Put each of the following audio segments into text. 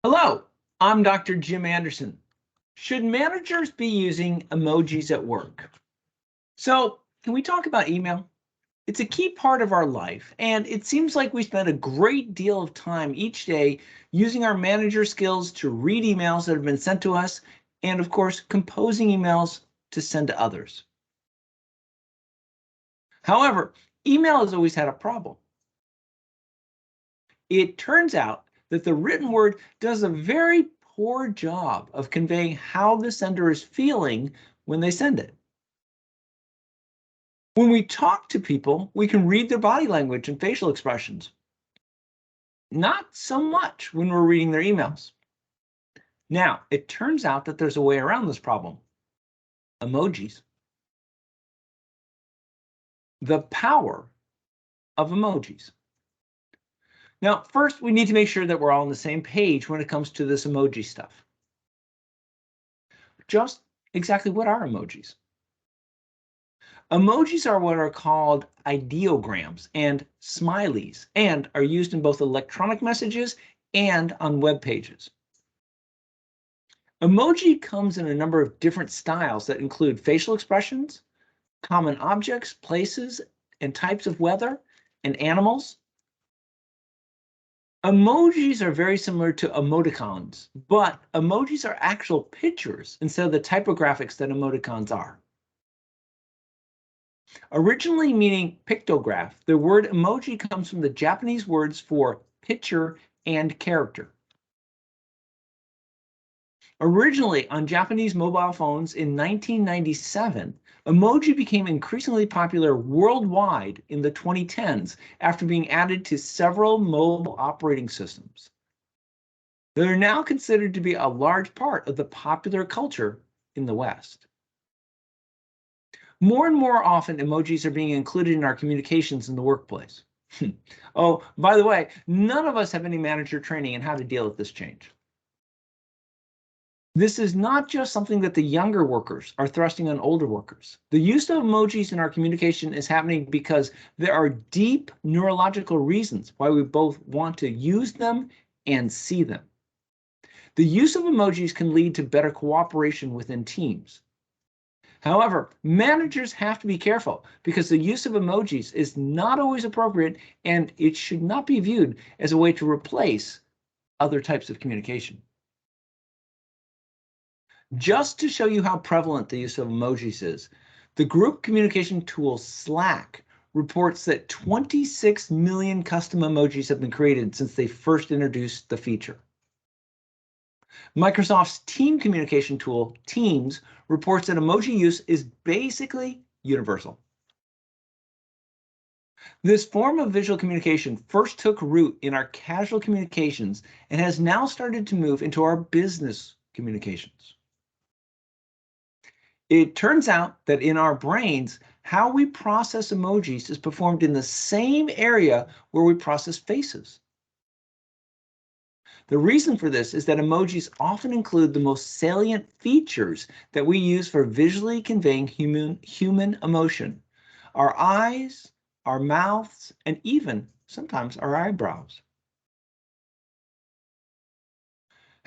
Hello, I'm Dr. Jim Anderson. Should managers be using emojis at work? So, can we talk about email? It's a key part of our life, and it seems like we spend a great deal of time each day using our manager skills to read emails that have been sent to us, and of course, composing emails to send to others. However, email has always had a problem. It turns out that the written word does a very poor job of conveying how the sender is feeling when they send it. When we talk to people, we can read their body language and facial expressions. Not so much when we're reading their emails. Now, it turns out that there's a way around this problem. Emojis. The power of emojis. Now, first, we need to make sure that we're all on the same page when it comes to this emoji stuff. Just exactly what are emojis? Emojis are what are called ideograms and smileys and are used in both electronic messages and on web pages. Emoji comes in a number of different styles that include facial expressions, common objects, places, and types of weather, and animals. Emojis are very similar to emoticons, but emojis are actual pictures instead of the typographics that emoticons are. Originally meaning pictograph, the word emoji comes from the Japanese words for picture and character. Originally on Japanese mobile phones in 1997, emoji became increasingly popular worldwide in the 2010s after being added to several mobile operating systems. They are now considered to be a large part of the popular culture in the West. More and more often, emojis are being included in our communications in the workplace. Oh, by the way, none of us have any manager training in how to deal with this change. This is not just something that the younger workers are thrusting on older workers. The use of emojis in our communication is happening because there are deep neurological reasons why we both want to use them and see them. The use of emojis can lead to better cooperation within teams. However, managers have to be careful because the use of emojis is not always appropriate and it should not be viewed as a way to replace other types of communication. Just to show you how prevalent the use of emojis is, the group communication tool Slack reports that 26 million custom emojis have been created since they first introduced the feature. Microsoft's team communication tool, Teams, reports that emoji use is basically universal. This form of visual communication first took root in our casual communications and has now started to move into our business communications. It turns out that in our brains, how we process emojis is performed in the same area where we process faces. The reason for this is that emojis often include the most salient features that we use for visually conveying human emotion. Our eyes, our mouths, and even sometimes our eyebrows.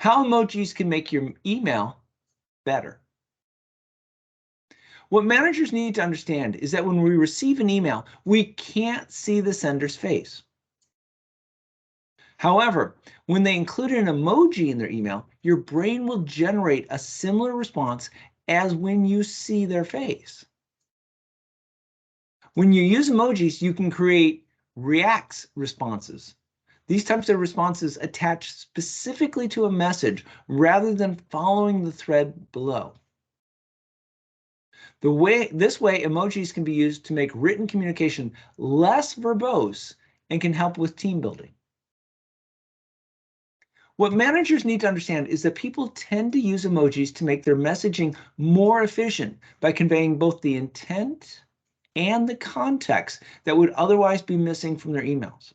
How emojis can make your email better. What managers need to understand is that when we receive an email, we can't see the sender's face. However, when they include an emoji in their email, your brain will generate a similar response as when you see their face. When you use emojis, you can create reacts responses. These types of responses attach specifically to a message rather than following the thread below. This way, emojis can be used to make written communication less verbose and can help with team building. What managers need to understand is that people tend to use emojis to make their messaging more efficient by conveying both the intent and the context that would otherwise be missing from their emails.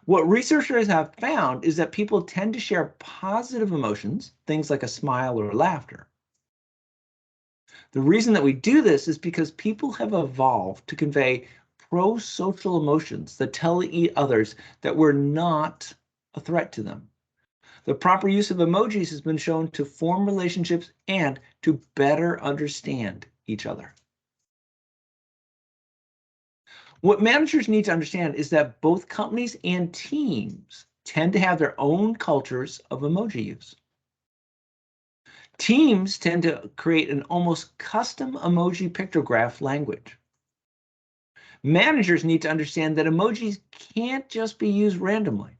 What researchers have found is that people tend to share positive emotions, things like a smile or laughter. The reason that we do this is because people have evolved to convey pro-social emotions that tell others that we're not a threat to them. The proper use of emojis has been shown to form relationships and to better understand each other. What managers need to understand is that both companies and teams tend to have their own cultures of emoji use. Teams tend to create an almost custom emoji pictograph language. Managers need to understand that emojis can't just be used randomly.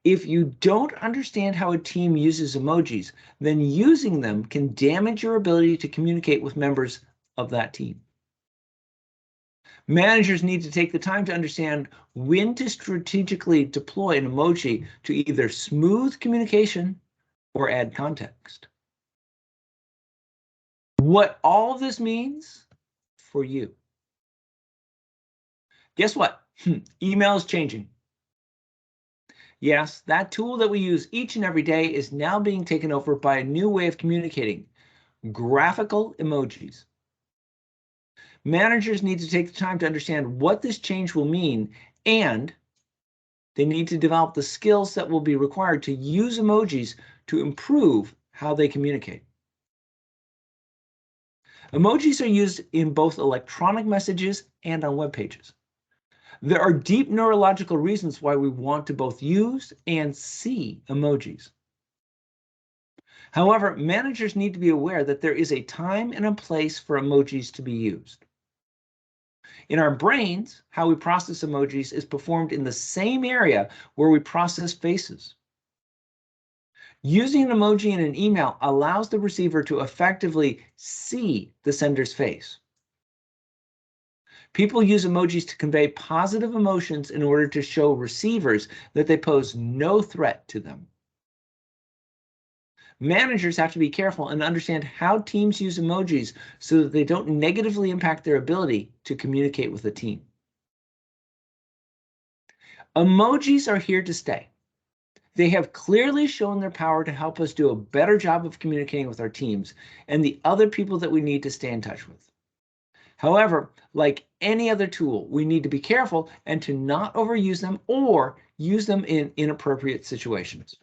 If you don't understand how a team uses emojis, then using them can damage your ability to communicate with members of that team. Managers need to take the time to understand when to strategically deploy an emoji to either smooth communication or add context. What all of this means for you. Guess what? Email is changing. Yes, that tool that we use each and every day is now being taken over by a new way of communicating, graphical emojis. Managers need to take the time to understand what this change will mean, and they need to develop the skills that will be required to use emojis to improve how they communicate. Emojis are used in both electronic messages and on web pages. There are deep neurological reasons why we want to both use and see emojis. However, managers need to be aware that there is a time and a place for emojis to be used. In our brains, how we process emojis is performed in the same area where we process faces. Using an emoji in an email allows the receiver to effectively see the sender's face. People use emojis to convey positive emotions in order to show receivers that they pose no threat to them. Managers have to be careful and understand how teams use emojis so that they don't negatively impact their ability to communicate with a team. Emojis are here to stay. They have clearly shown their power to help us do a better job of communicating with our teams and the other people that we need to stay in touch with. However, like any other tool, we need to be careful and to not overuse them or use them in inappropriate situations.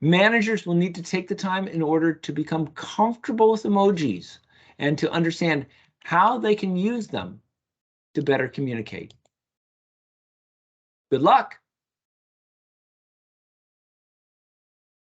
Managers will need to take the time in order to become comfortable with emojis and to understand how they can use them to better communicate. Good luck.